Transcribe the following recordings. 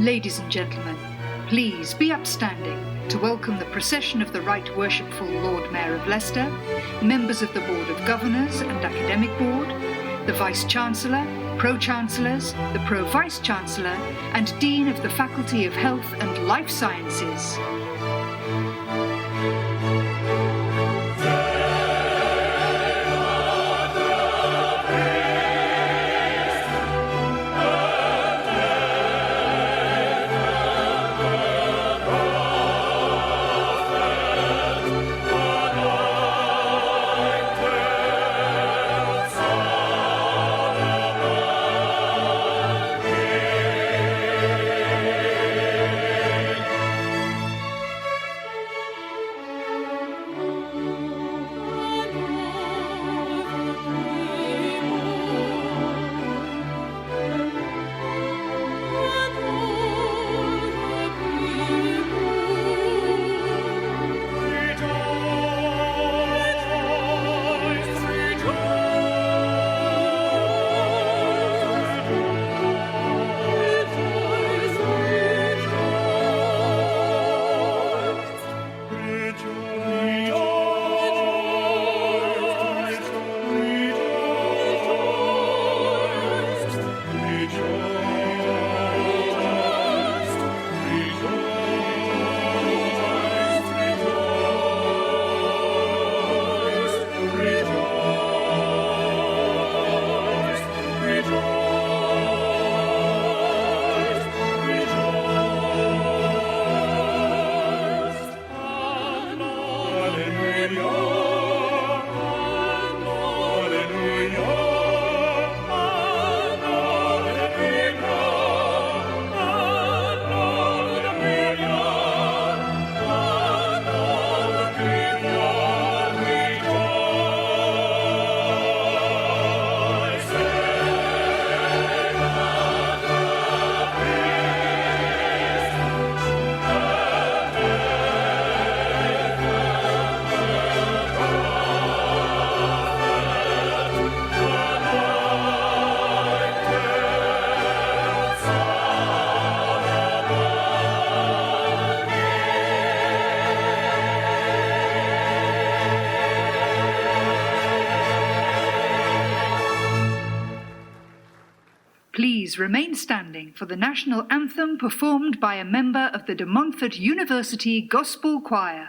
Ladies and gentlemen, please be upstanding to welcome the procession of the Right Worshipful Lord Mayor of Leicester, members of the Board of Governors and Academic Board, the Vice-Chancellor, Pro-Chancellors, the Pro-Vice-Chancellor, and Dean of the Faculty of Health and Life Sciences. Please remain standing for the national anthem performed by a member of the Montfort University Gospel Choir.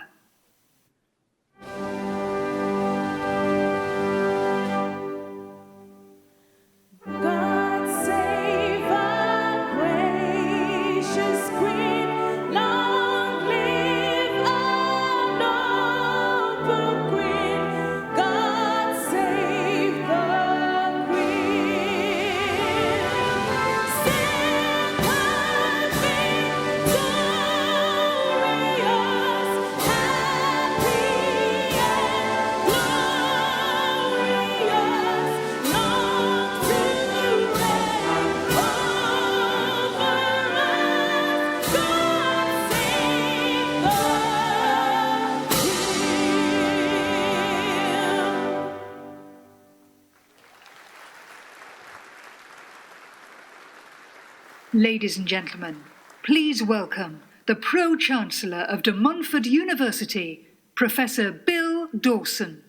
Ladies and gentlemen, please welcome the Pro-Chancellor of De Montfort University, Professor Bill Dawson.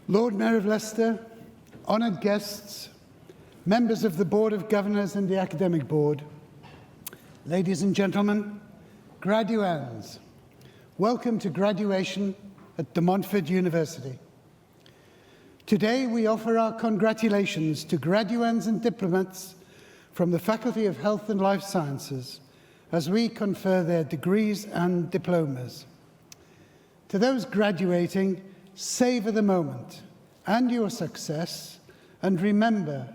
Lord Mayor of Leicester, honoured guests, members of the Board of Governors and the Academic Board, ladies and gentlemen, graduands, welcome to graduation at De Montfort University. Today we offer our congratulations to graduands and diplomats from the Faculty of Health and Life Sciences as we confer their degrees and diplomas. To those graduating, savour the moment and your success, and remember,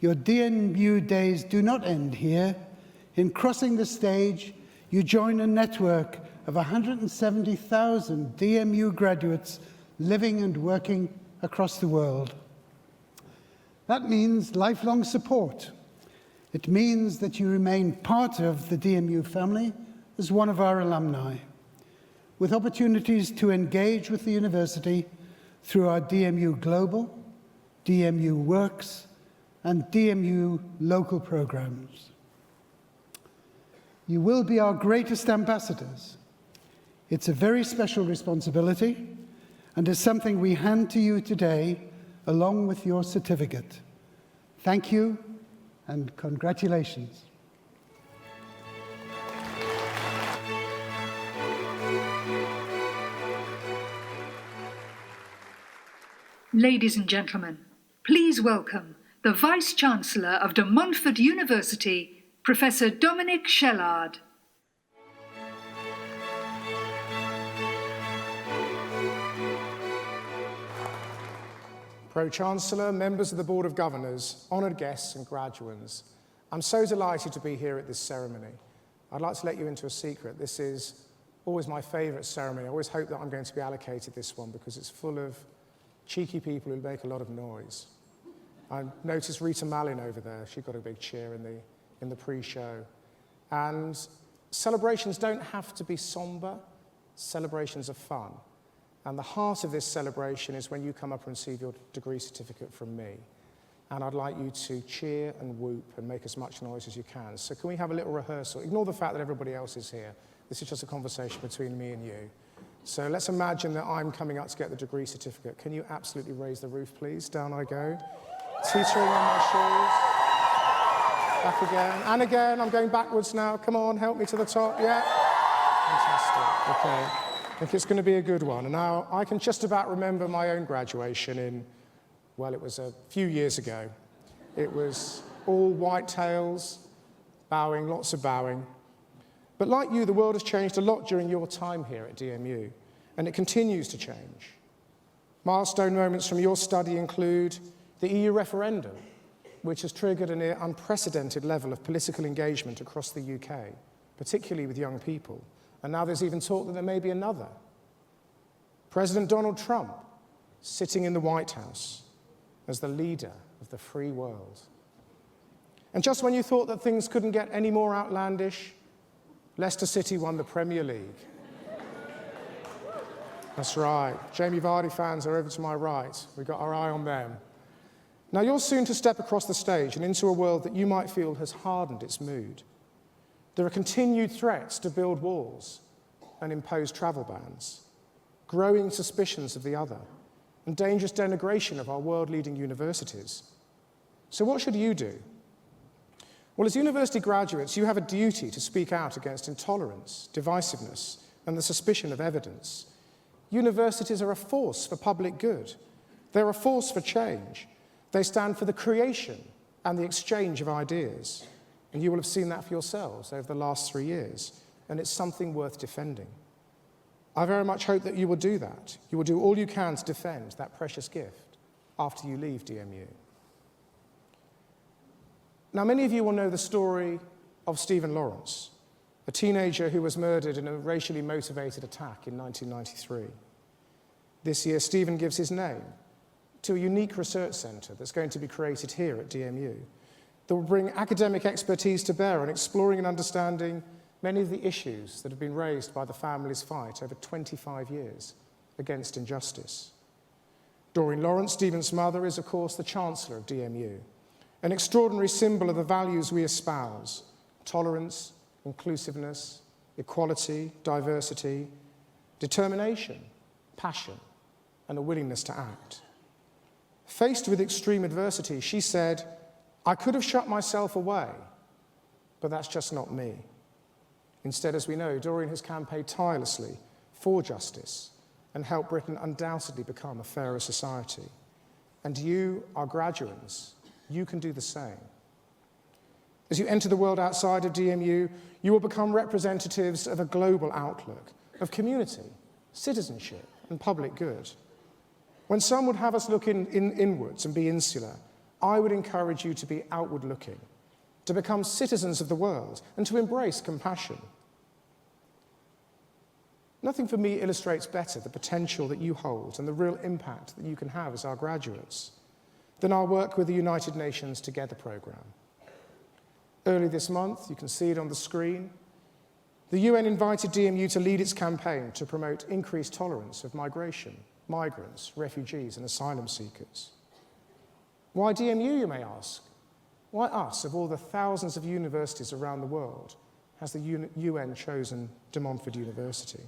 your DMU days do not end here. In crossing the stage, you join a network of 170,000 DMU graduates living and working across the world. That means lifelong support. It means that you remain part of the DMU family as one of our alumni. with opportunities to engage with the university through our DMU Global, DMU Works, and DMU local programs. You will be our greatest ambassadors. It's a very special responsibility and is something we hand to you today along with your certificate. Thank you and congratulations. Ladies and gentlemen, please welcome the Vice-Chancellor of de Montfort University, Professor Dominic Shellard. Pro-Chancellor, members of the Board of Governors, honoured guests and graduates, I'm so delighted to be here at this ceremony. I'd like to let you into a secret. This is always my favourite ceremony. I always hope that I'm going to be allocated this one because it's full of cheeky people who make a lot of noise. I noticed Rita Mallin over there. She got a big cheer in the pre-show. And celebrations don't have to be sombre. Celebrations are fun. And the heart of this celebration is when you come up and receive your degree certificate from me. And I'd like you to cheer and whoop and make as much noise as you can. So can we have a little rehearsal? Ignore the fact that everybody else is here. This is just a conversation between me and you. So let's imagine that I'm coming up to get the degree certificate. Can you absolutely raise the roof, please? Down I go. Teetering on my shoes. Back again. And again. I'm going backwards now. Come on, help me to the top. Yeah. Fantastic. Okay. I think it's going to be a good one. And now I can just about remember my own graduation in, well, it was a few years ago. It was all white tails, bowing, lots of bowing. But like you, the world has changed a lot during your time here at DMU, and it continues to change. Milestone moments from your study include the EU referendum, which has triggered a near unprecedented level of political engagement across the UK, particularly with young people. And now there's even talk that there may be another. President Donald Trump sitting in the White House as the leader of the free world. And just when you thought that things couldn't get any more outlandish, Leicester City won the Premier League. That's right. Jamie Vardy fans are over to my right. We've got our eye on them. Now you're soon to step across the stage and into a world that you might feel has hardened its mood. There are continued threats to build walls and impose travel bans, growing suspicions of the other, and dangerous denigration of our world-leading universities. So what should you do? Well, as university graduates, you have a duty to speak out against intolerance, divisiveness, and the suspicion of evidence. Universities are a force for public good. They're a force for change. They stand for the creation and the exchange of ideas. And you will have seen that for yourselves over the last 3 years. And it's something worth defending. I very much hope that you will do that. You will do all you can to defend that precious gift after you leave DMU. Now, many of you will know the story of Stephen Lawrence, a teenager who was murdered in a racially motivated attack in 1993. This year, Stephen gives his name to a unique research centre that's going to be created here at DMU that will bring academic expertise to bear on exploring and understanding many of the issues that have been raised by the family's fight over 25 years against injustice. Doreen Lawrence, Stephen's mother, is, of course, the Chancellor of DMU, an extraordinary symbol of the values we espouse: tolerance, inclusiveness, equality, diversity, determination, passion, and a willingness to act. Faced with extreme adversity, she said, "I could have shut myself away, but that's just not me." Instead, as we know, Doreen has campaigned tirelessly for justice and helped Britain undoubtedly become a fairer society. And you, our graduates, you can do the same. As you enter the world outside of DMU, you will become representatives of a global outlook, of community, citizenship, and public good. When some would have us look inwards and be insular, I would encourage you to be outward-looking, to become citizens of the world, and to embrace compassion. Nothing for me illustrates better the potential that you hold and the real impact that you can have as our graduates than our work with the United Nations Together programme. Early this month, you can see it on the screen, The UN invited DMU to lead its campaign to promote increased tolerance of migration, migrants, refugees, and asylum seekers. Why DMU, you may ask? Why us, of all the thousands of universities around the world, has the UN chosen de Montfort University?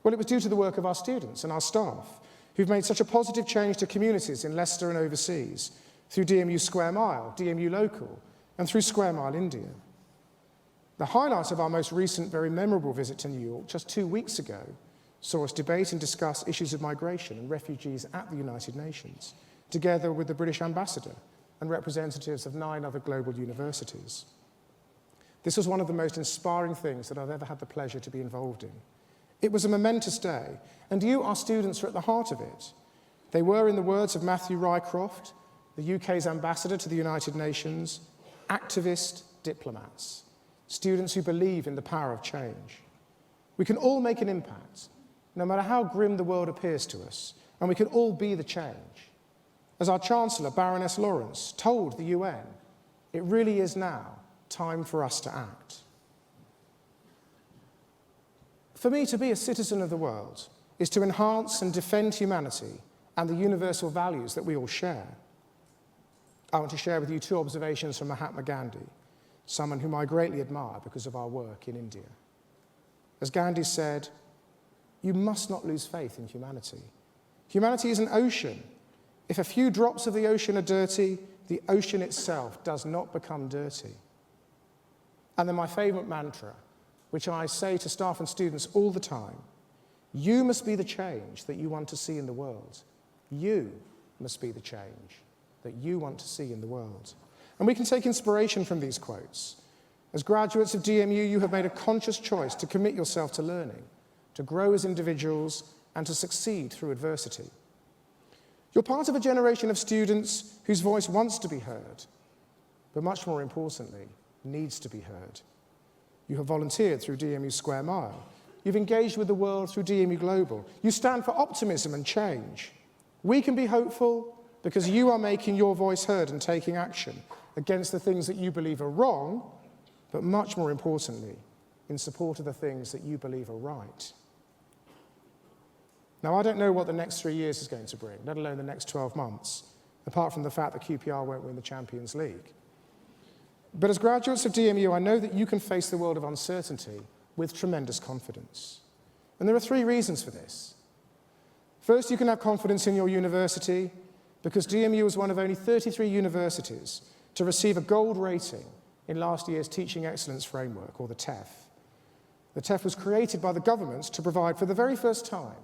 Well, it was due to the work of our students and our staff, who've made such a positive change to communities in Leicester and overseas, through DMU Square Mile, DMU Local, and through Square Mile India. The highlight of our most recent, very memorable visit to New York, just 2 weeks ago, saw us debate and discuss issues of migration and refugees at the United Nations, together with the British ambassador and representatives of 9 other global universities. This was one of the most inspiring things that I've ever had the pleasure to be involved in. It was a momentous day, and you, our students, are at the heart of it. They were, in the words of Matthew Rycroft, the UK's ambassador to the United Nations, activist diplomats, students who believe in the power of change. We can all make an impact, no matter how grim the world appears to us, and we can all be the change. As our Chancellor, Baroness Lawrence, told the UN, it really is now time for us to act. For me, to be a citizen of the world is to enhance and defend humanity and the universal values that we all share. I want to share with you 2 observations from Mahatma Gandhi, someone whom I greatly admire because of our work in India. As Gandhi said, you must not lose faith in humanity. Humanity is an ocean. If a few drops of the ocean are dirty, the ocean itself does not become dirty. And then my favourite mantra, which I say to staff and students all the time, you must be the change that you want to see in the world. You must be the change that you want to see in the world. And we can take inspiration from these quotes. As graduates of DMU, you have made a conscious choice to commit yourself to learning, to grow as individuals, and to succeed through adversity. You're part of a generation of students whose voice wants to be heard, but much more importantly, needs to be heard. You have volunteered through DMU Square Mile. You've engaged with the world through DMU Global. You stand for optimism and change. We can be hopeful because you are making your voice heard and taking action against the things that you believe are wrong, but much more importantly, in support of the things that you believe are right. Now, I don't know what the next 3 years is going to bring, let alone the next 12 months, apart from the fact that QPR won't win the Champions League. But as graduates of DMU, I know that you can face the world of uncertainty with tremendous confidence. And there are 3 reasons for this. First, you can have confidence in your university because DMU was one of only 33 universities to receive a gold rating in last year's Teaching Excellence Framework, or the TEF. The TEF was created by the government to provide, for the very first time,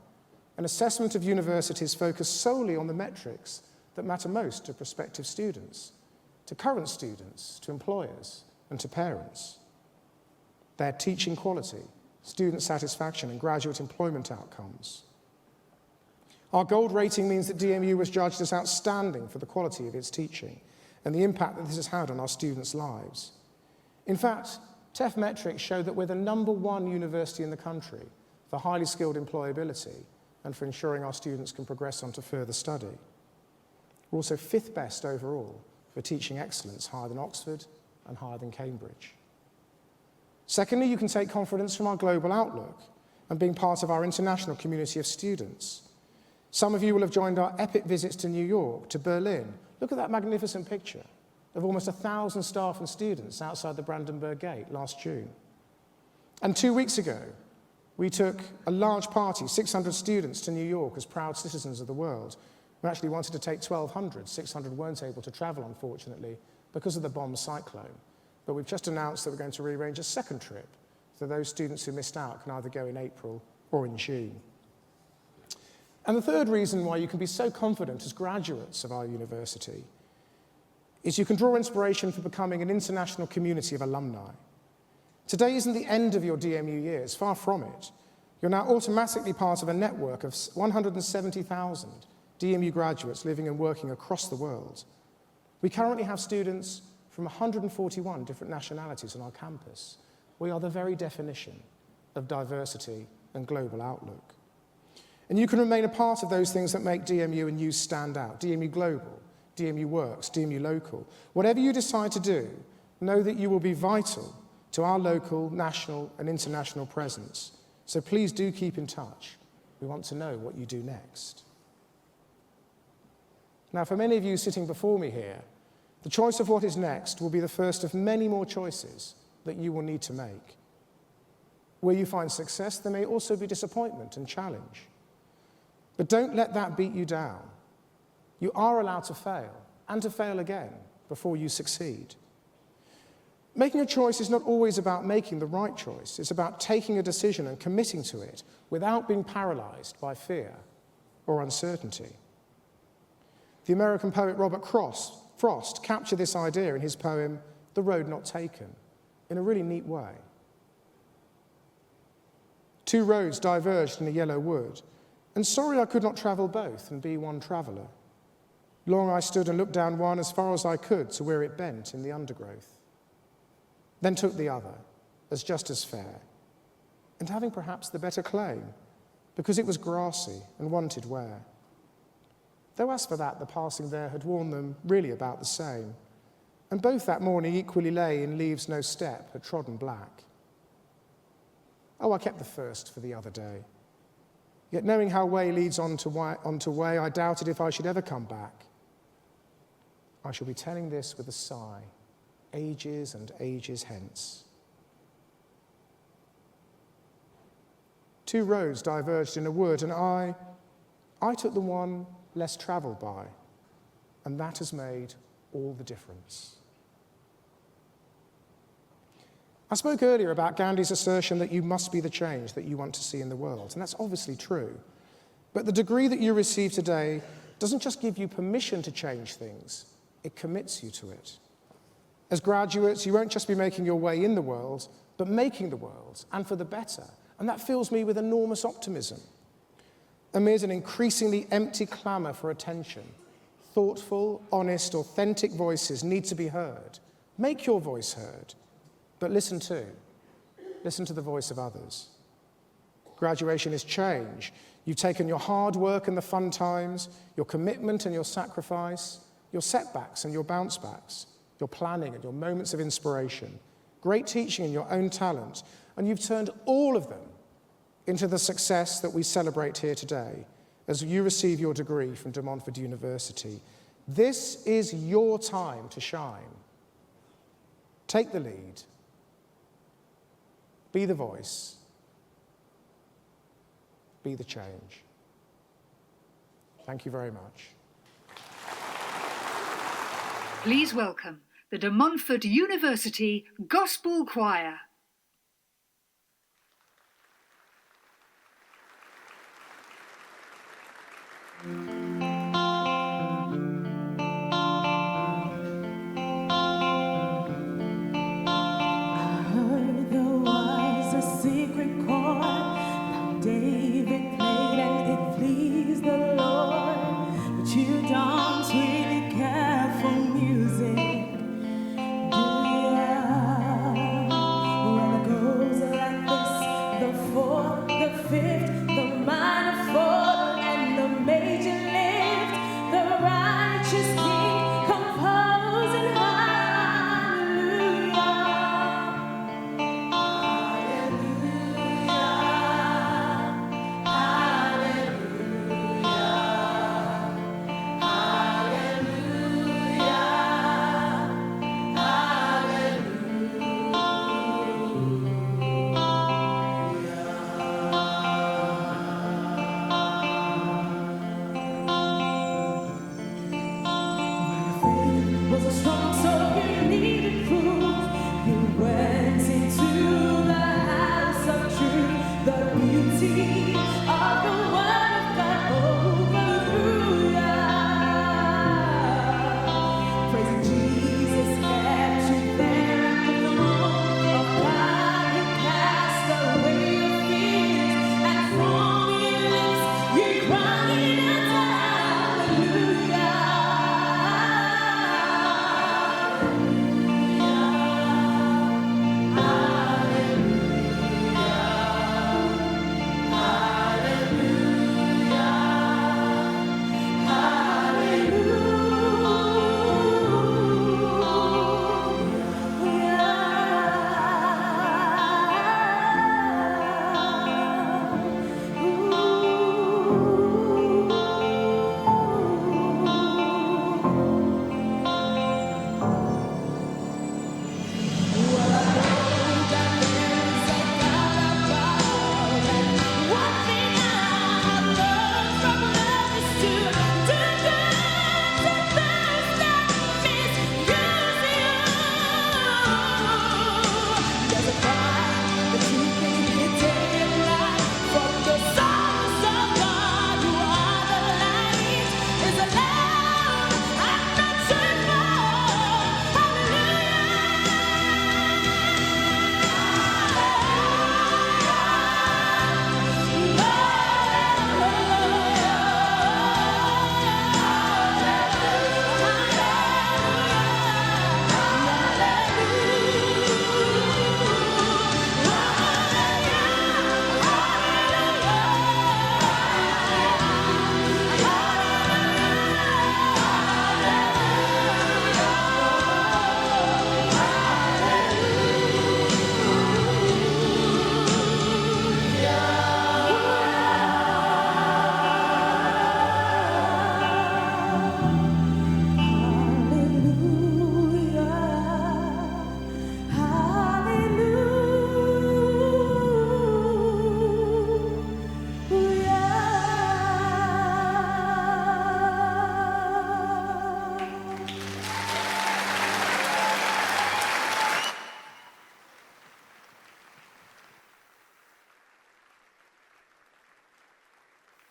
an assessment of universities focused solely on the metrics that matter most to prospective students, to current students, to employers, and to parents. Their teaching quality, student satisfaction, and graduate employment outcomes. Our gold rating means that DMU was judged as outstanding for the quality of its teaching and the impact that this has had on our students' lives. In fact, TEF metrics show that we're the #1 university in the country for highly skilled employability and for ensuring our students can progress on to further study. We're also 5th best overall for teaching excellence, higher than Oxford and higher than Cambridge. Secondly, you can take confidence from our global outlook and being part of our international community of students. Some of you will have joined our epic visits to New York, to Berlin. Look at that magnificent picture of almost 1,000 staff and students outside the Brandenburg Gate last June. And 2 weeks ago, we took a large party, 600 students, to New York as proud citizens of the world. We actually wanted to take 1,200. 600 weren't able to travel, unfortunately, because of the bomb cyclone. But we've just announced that we're going to rearrange a second trip, so those students who missed out can either go in April or in June. And the third reason why you can be so confident as graduates of our university is you can draw inspiration for becoming an international community of alumni. Today isn't the end of your DMU years, far from it. You're now automatically part of a network of 170,000 DMU graduates living and working across the world. We currently have students from 141 different nationalities on our campus. We are the very definition of diversity and global outlook. And you can remain a part of those things that make DMU and you stand out. DMU Global, DMU Works, DMU Local. Whatever you decide to do, know that you will be vital to our local, national, and international presence. So please do keep in touch. We want to know what you do next. Now, for many of you sitting before me here, the choice of what is next will be the first of many more choices that you will need to make. Where you find success, there may also be disappointment and challenge. But don't let that beat you down. You are allowed to fail, and to fail again, before you succeed. Making a choice is not always about making the right choice. It's about taking a decision and committing to it without being paralyzed by fear or uncertainty. The American poet Robert Frost captured this idea in his poem, The Road Not Taken, in a really neat way. Two roads diverged in a yellow wood, and sorry I could not travel both and be one traveller. Long I stood and looked down one as far as I could to where it bent in the undergrowth. Then took the other, as just as fair, and having perhaps the better claim, because it was grassy and wanted wear. Though as for that, the passing there had worn them really about the same, and both that morning equally lay in leaves no step had trodden black. Oh, I kept the first for the other day. Yet knowing how way leads on to way, I doubted if I should ever come back. I shall be telling this with a sigh, ages and ages hence. Two roads diverged in a wood, and I took the one less travelled by, and that has made all the difference. I spoke earlier about Gandhi's assertion that you must be the change that you want to see in the world, and that's obviously true. But the degree that you receive today doesn't just give you permission to change things, it commits you to it. As graduates, you won't just be making your way in the world, but making the world, and for the better. And that fills me with enormous optimism. Amid an increasingly empty clamour for attention, thoughtful, honest, authentic voices need to be heard. Make your voice heard, but listen too. Listen to the voice of others. Graduation is change. You've taken your hard work and the fun times, your commitment and your sacrifice, your setbacks and your bounce backs, your planning and your moments of inspiration, great teaching and your own talent, and you've turned all of them into the success that we celebrate here today as you receive your degree from Montfort University. This is your time to shine. Take the lead. Be the voice. Be the change. Thank you very much. Please welcome the De Montfort University Gospel Choir.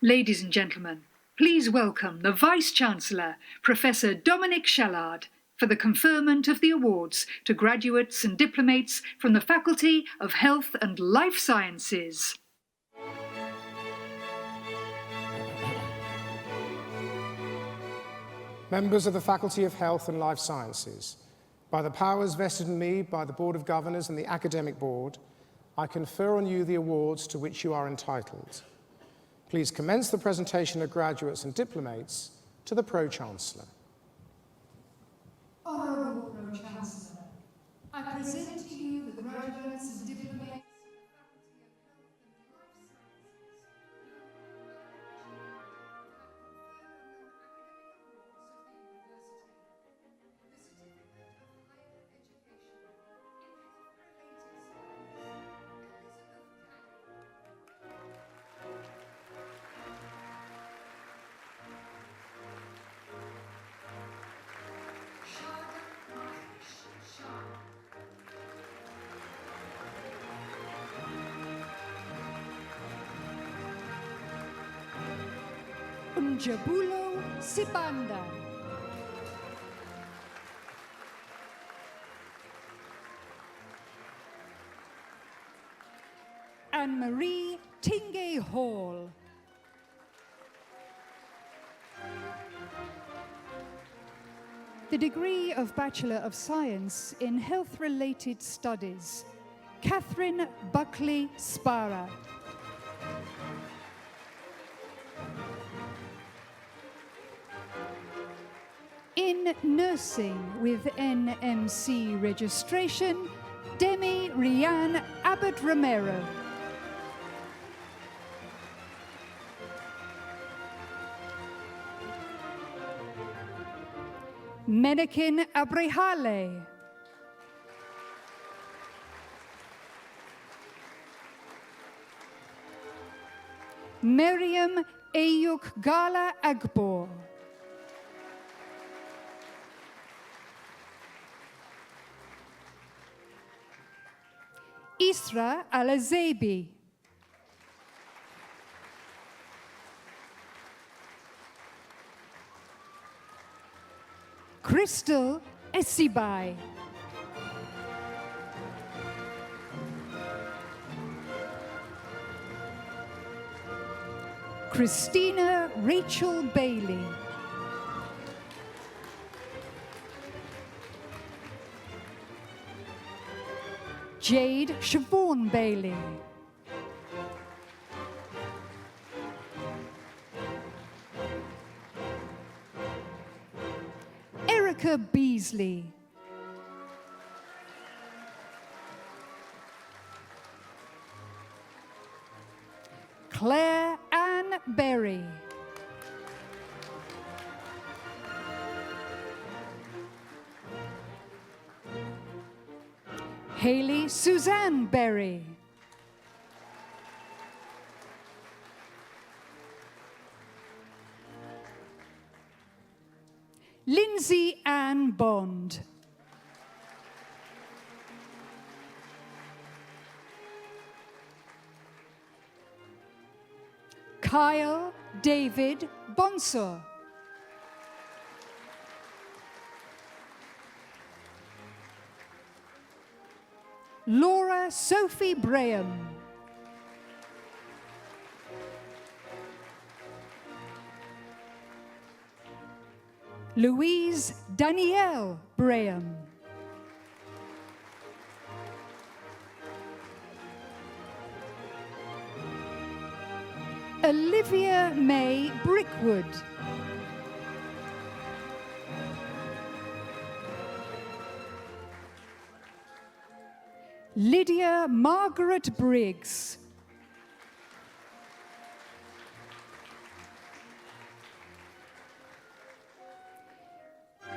Ladies and gentlemen, please welcome the Vice-Chancellor, Professor Dominic Shellard, for the conferment of the awards to graduates and diplomates from the Faculty of Health and Life Sciences. Members of the Faculty of Health and Life Sciences, by the powers vested in me by the Board of Governors and the Academic Board, I confer on you the awards to which you are entitled. Please commence the presentation of graduates and diplomates to the Pro-Chancellor. Honourable Pro-Chancellor, I present to you the graduates and diplomates Jabulo Sibanda, Anne-Marie Tingay Hall, the degree of Bachelor of Science in Health-Related Studies, Catherine Buckley Spara. In Nursing with NMC registration, Demi Rianne Abbott Romero. Menekin Abrihale. Miriam Ayuk Gala Agbor. Isra Al-Azebi. Crystal Esibai. Christina Rachel Bailey. Jade Siobhan Bailey. Erica Beasley. Claire Ann Berry. Hayley Suzanne Berry. Lindsay Ann Bond. Kyle David Bonsor. Laura Sophie Braham. Louise Danielle Braham. Olivia May Brickwood. Lydia Margaret Briggs.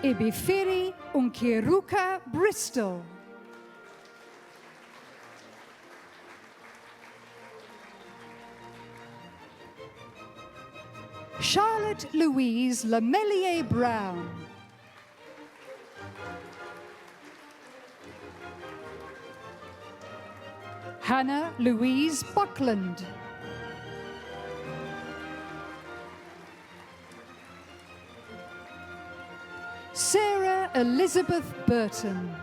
Ibifiri Unkiruka Bristol. Charlotte Louise Lamelier Brown. Hannah Louise Buckland. Elizabeth Burton.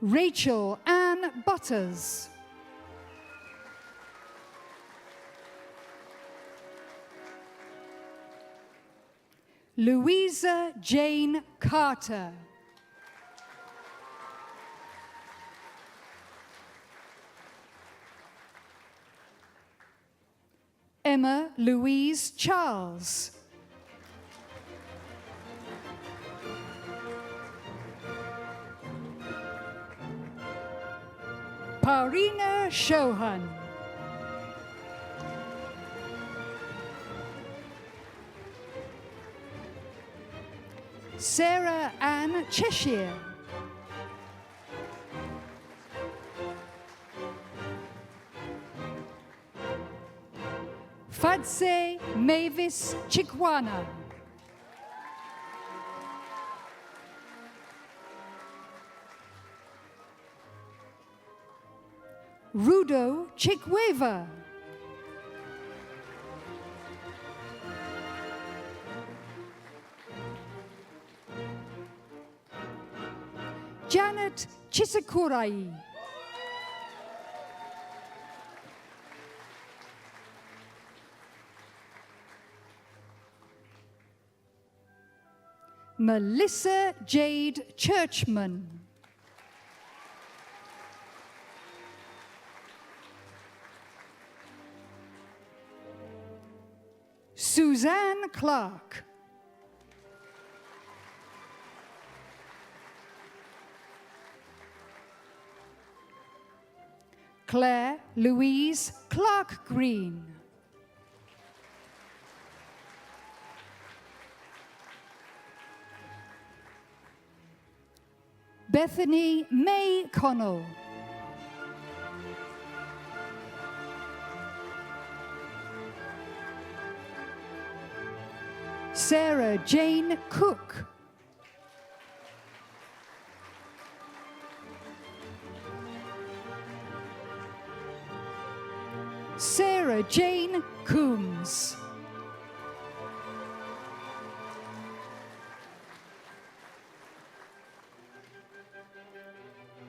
Rachel Ann Butters. Louisa Jane Carter. Emma Louise Charles. Parina Chauhan. Sarah Ann Cheshire. Fadse Mavis Chikwana. Rudo Chikweva. Janet Chisikurai. Melissa Jade Churchman. Suzanne Clark. Claire Louise Clark Green. Bethany May Connell. Sarah Jane Cook. Sarah Jane Coombs.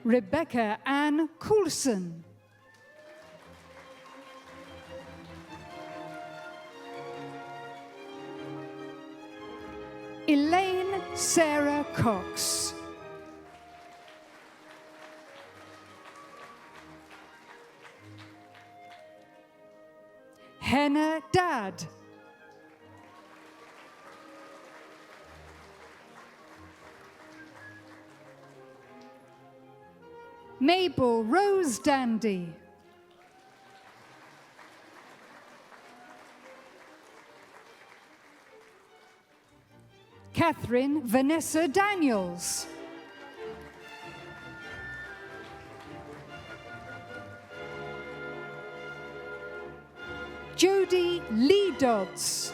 Rebecca Ann Coulson. Elaine Sarah Cox. Hannah Dadd. Mabel Rose Dandy. Catherine Vanessa Daniels. Jody Lee Dodds.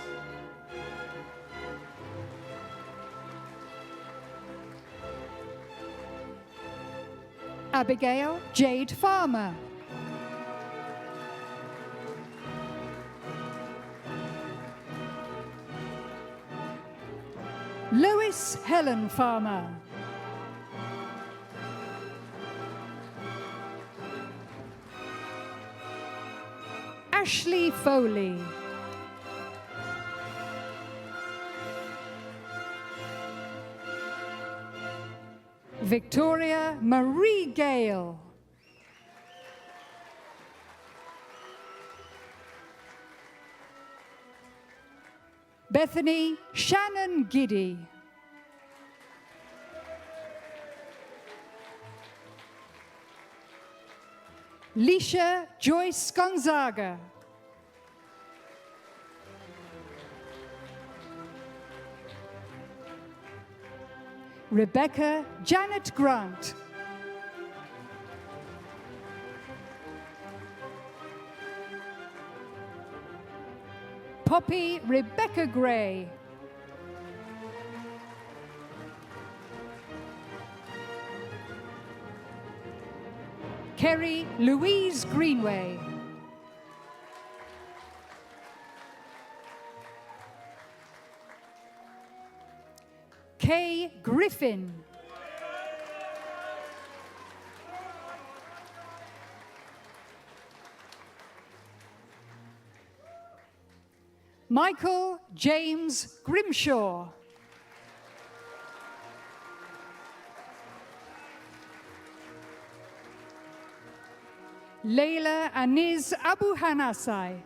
Abigail Jade Farmer. Lois Helen Farmer. Ashley Foley. Victoria Marie Gale. Bethany Shannon Giddy. Lisha Joyce Gonzaga. Rebecca Janet Grant. Poppy Rebecca Gray. Kerry Louise Greenway. Kay Griffin. Michael James Grimshaw. Leila Aniz Abu Hanasai.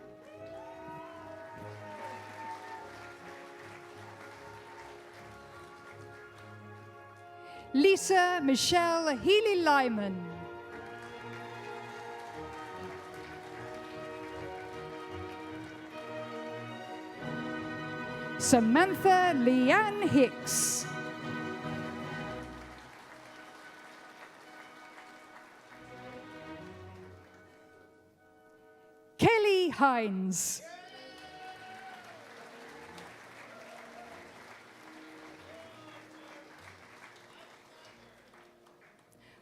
Lisa Michelle Healy-Lyman. Samantha Leanne Hicks. Kelly Hines.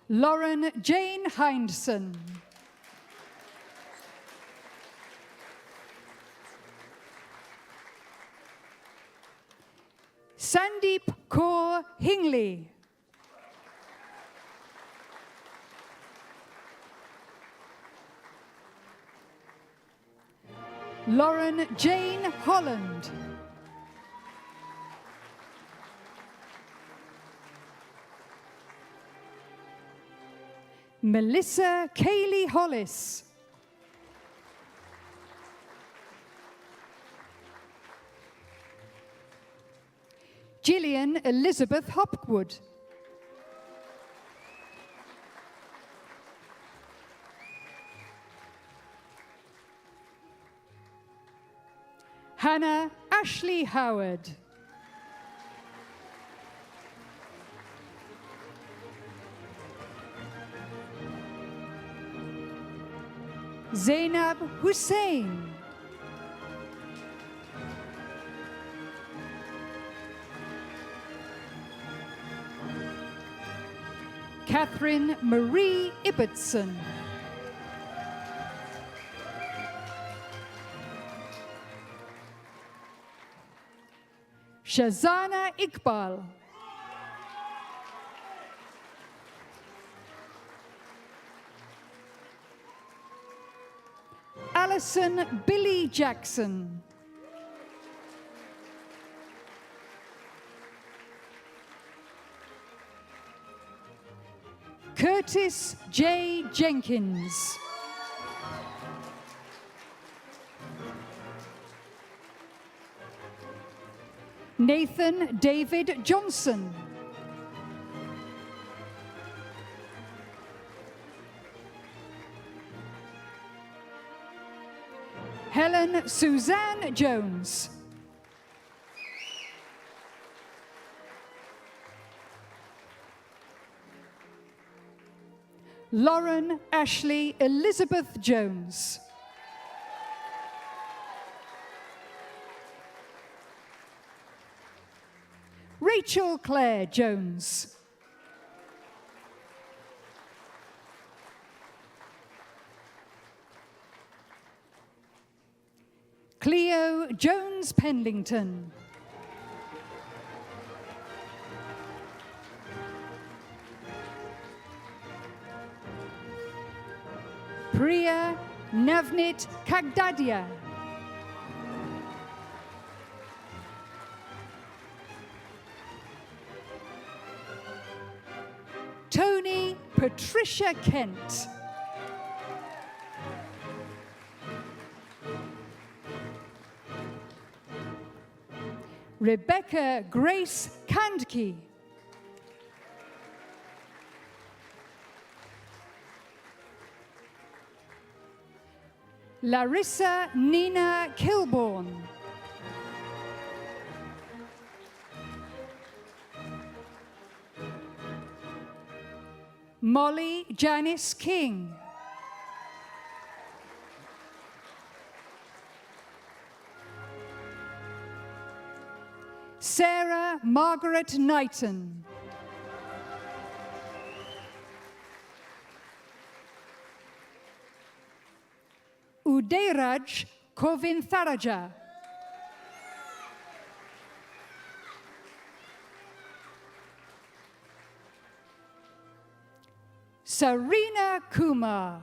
Lauren Jane Hindson. Sandeep Kaur Hingley. Lauren Jane Holland. Melissa Kaylee Hollis. Gillian Elizabeth Hopwood. Hannah Ashley Howard. Zainab Hussein. Catherine Marie Ibbotson. Shazana Iqbal. Alison Billy Jackson. Curtis J. Jenkins. Nathan David Johnson. Helen Suzanne Jones. Lauren Ashley Elizabeth Jones. Rachel Claire Jones. Cleo Jones Pendington. Priya Navnit Kagdadia. Tony Patricia Kent. Rebecca Grace Kandke. Larissa Nina Kilbourne. Molly Janice King. Sarah Margaret Knighton. Udairaj Kovintharaja. Sarina Kumar.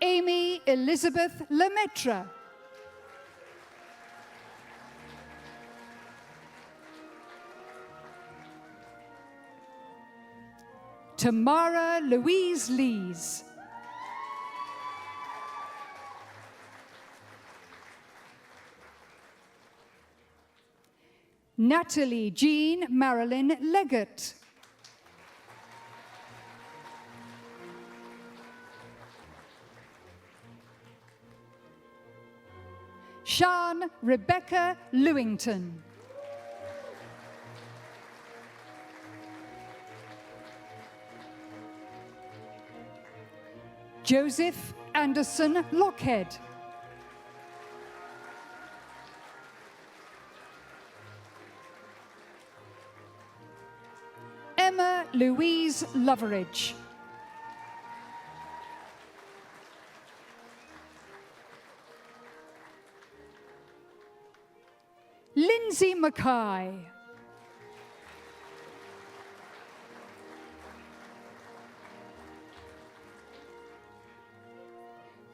Amy Elizabeth Lemaitre. Tamara Louise Lees. Natalie Jean Marilyn Leggett. Sian Rebecca Lewington. Joseph Anderson Lockhead. Emma Louise Loveridge. Lindsay Mackay.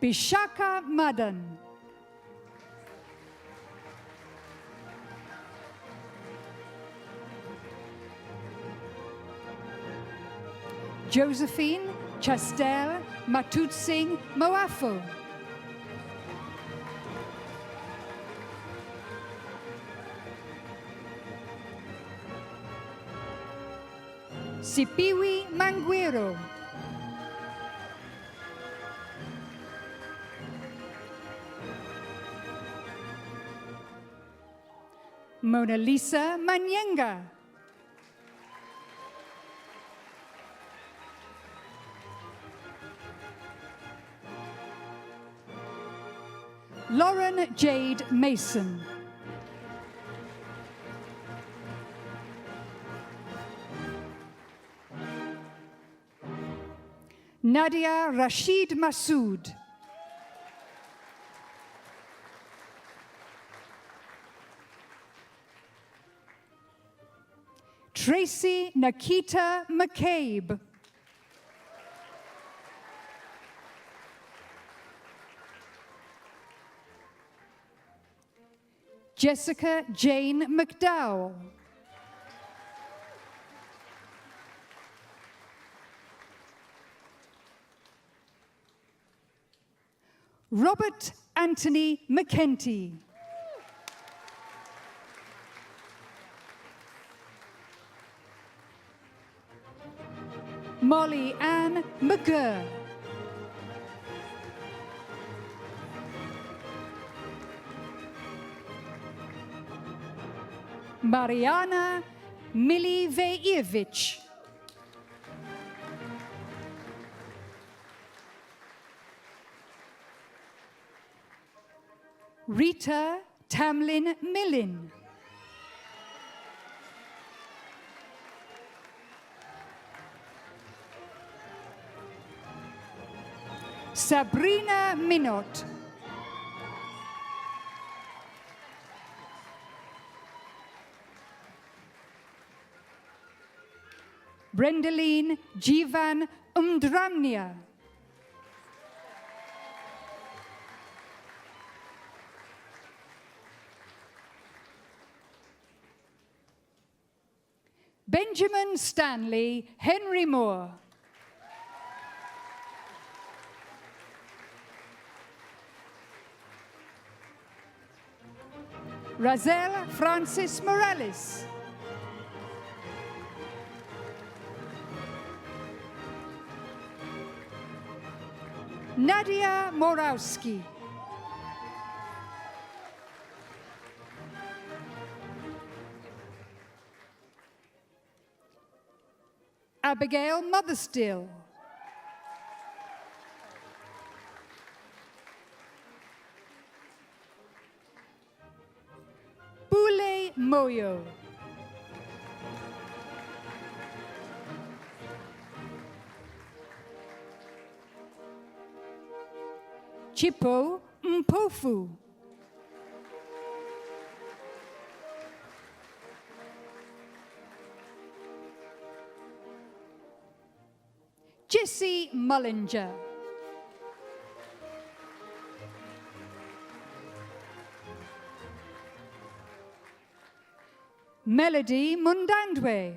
Bishaka Madan. Josephine Chastel Matutsing Moafo. Sipiwi Manguero. Mona Lisa Manyenga. Lauren Jade Mason. Nadia Rashid Masood. Tracy Nikita McCabe. Jessica Jane McDowell. Robert Anthony McKenty. Molly Ann McGurr. Mariana Milivejevic. Rita Tamlin Millin. Sabrina Minot. Brendaline Jivan Umdramnia. Benjamin Stanley Henry Moore. Razel Francis Morales. Nadia Morawski. Abigail Motherstill. Bule Moyo. Chipo Mpofu. Jissy Mullinger. Melody Mundandwe.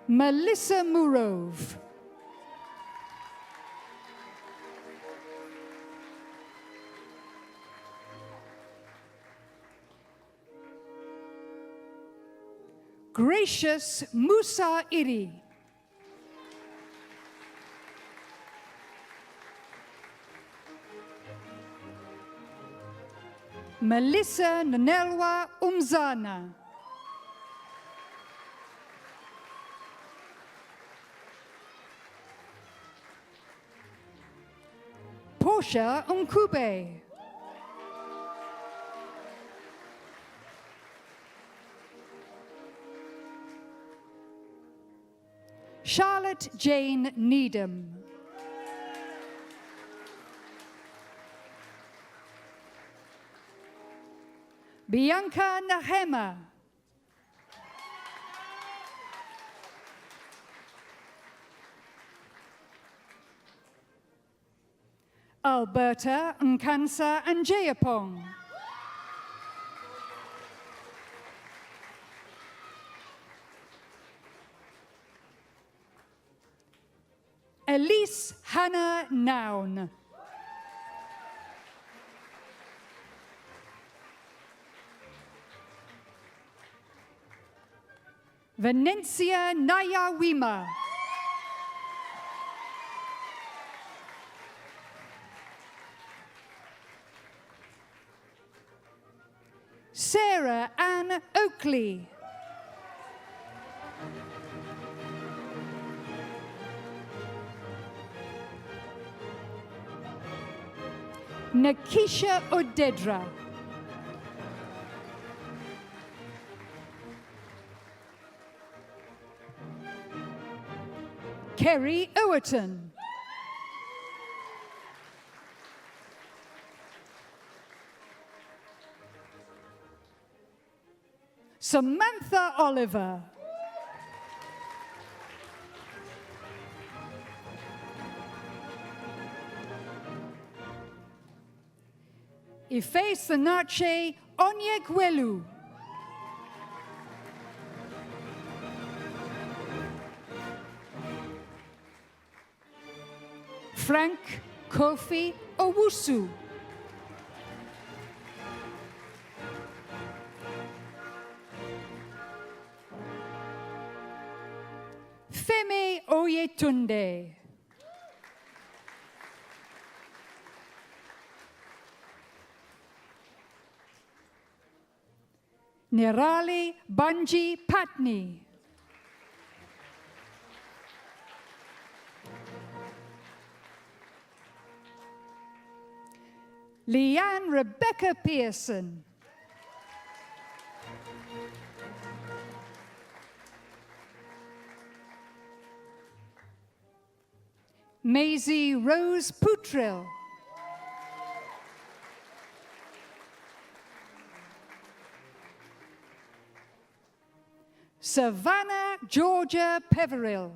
Melissa Murove. Gracious Musa Iri. Melissa Nanelwa Umzana. Portia Umkube. Charlotte Jane Needham. Bianca Nahema. Alberta Nkansa Anjayapong. Elise Hannah Noun. Venencia Nayawima. Sarah Ann Oakley. Nakisha Odedra. Kerry Owerton. Samantha Oliver. Ife Sanache Onyegwelu. Frank Kofi Owusu. Femi Oyetunde. Nirali Banji Patni. Leanne Rebecca Pearson. Maisie Rose Putrell. Savannah Georgia Peverill.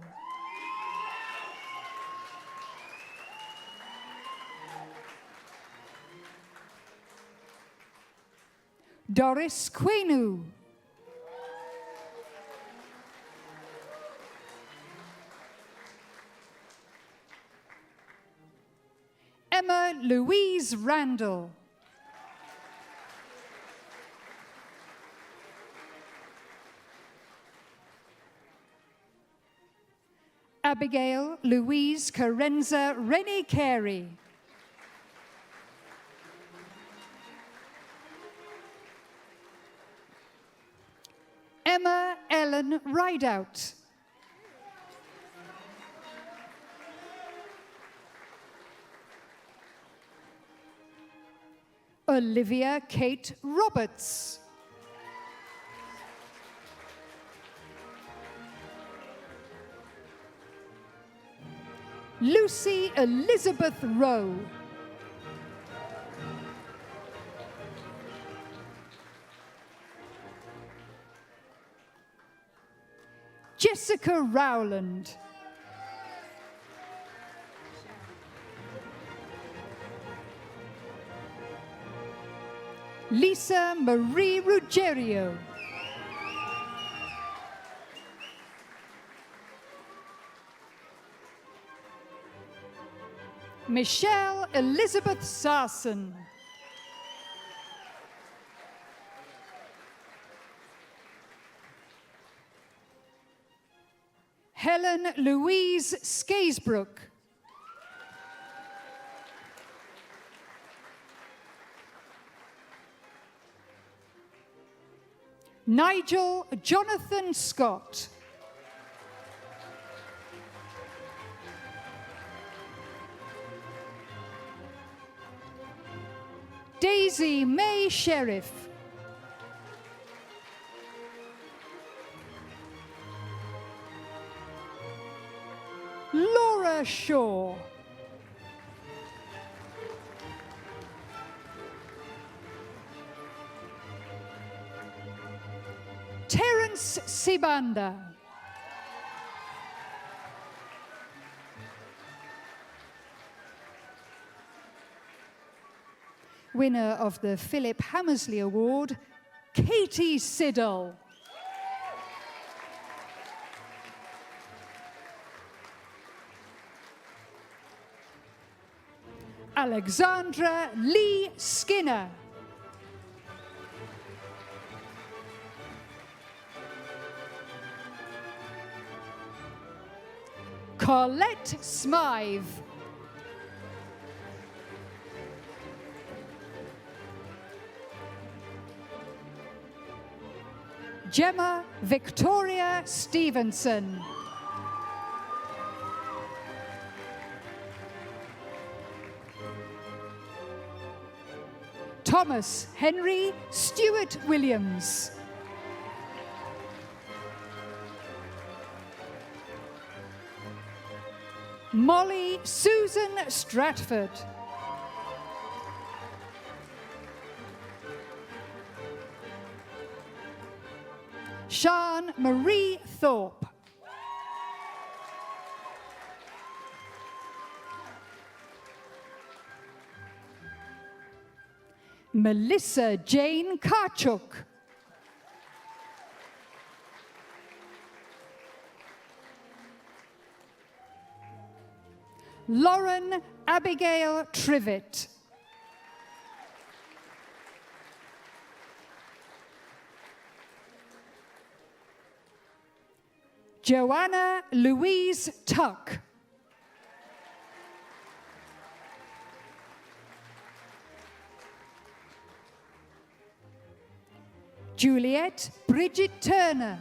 Doris Quenu. Emma Louise Randall. Abigail Louise Carenza Rennie Carey. Emma Ellen Rideout. Olivia Kate Roberts. Lucy Elizabeth Rowe. Jessica Rowland. Lisa Marie Ruggiero. Michelle Elizabeth Sarson. Helen Louise Skaysbrook. Nigel Jonathan Scott. Daisy May Sheriff. Laura Shaw. Terence Sibanda. Winner of the Philip Hammersley Award, Katie Siddle. Alexandra Lee Skinner. Colette Smythe. Gemma Victoria Stevenson. Thomas Henry Stewart Williams. Molly Susan Stratford. Sian Marie Thorpe. Melissa Jane Karchuk. Lauren Abigail Trivet. Joanna Louise Tuck. Juliet Bridget Turner.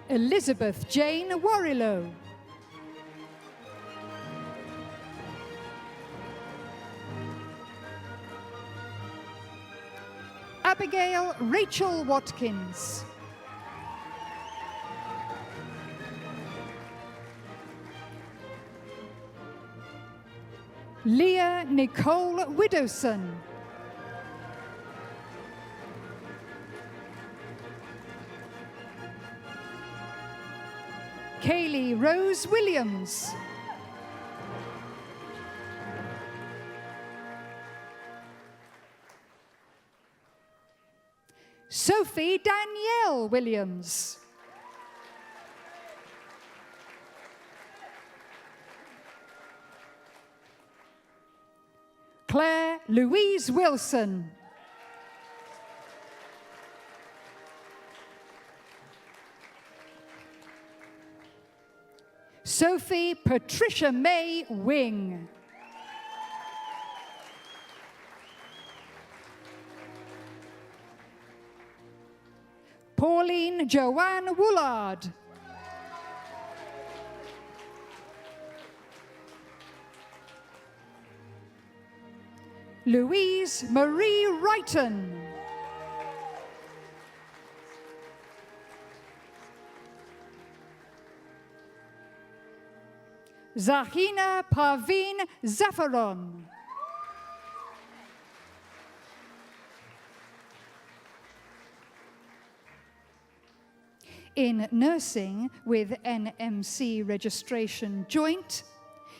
Elizabeth Jane Warrilow. Abigail Rachel Watkins. Leah Nicole Widowson. Kaylee Rose Williams. Sophie Danielle Williams. Claire Louise Wilson. Sophie Patricia May Wing. Pauline Joanne Woolard. Louise Marie Wrighton. Zahina Parveen Zafaron. In nursing with NMC registration joint,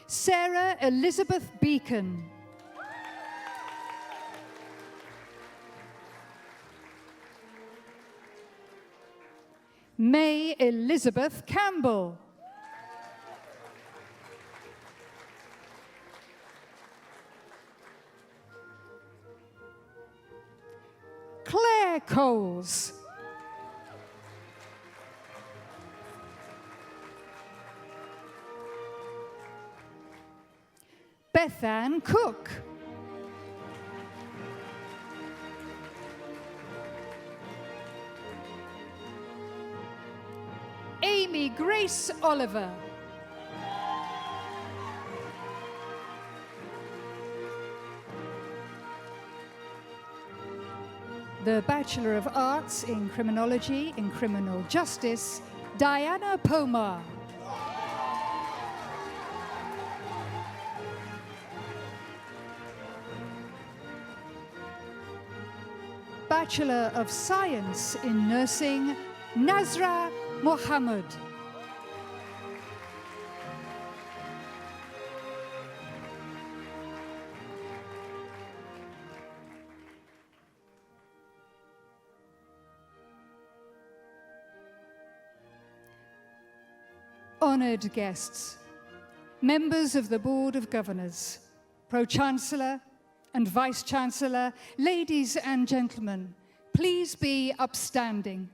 Sarah Elizabeth Beacon. May Elizabeth Campbell. Claire Coles. Bethann Cook. Amy Grace Oliver. The Bachelor of Arts in Criminology and Criminal Justice, Diana Pomar. Bachelor of Science in Nursing, Nazra Mohammed. Honoured guests, members of the Board of Governors, Pro-Chancellor and Vice-Chancellor, ladies and gentlemen, please be upstanding.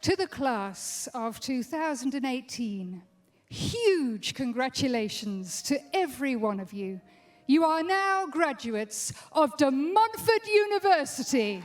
To the class of 2018, huge congratulations to every one of you. You are now graduates of Montfort University.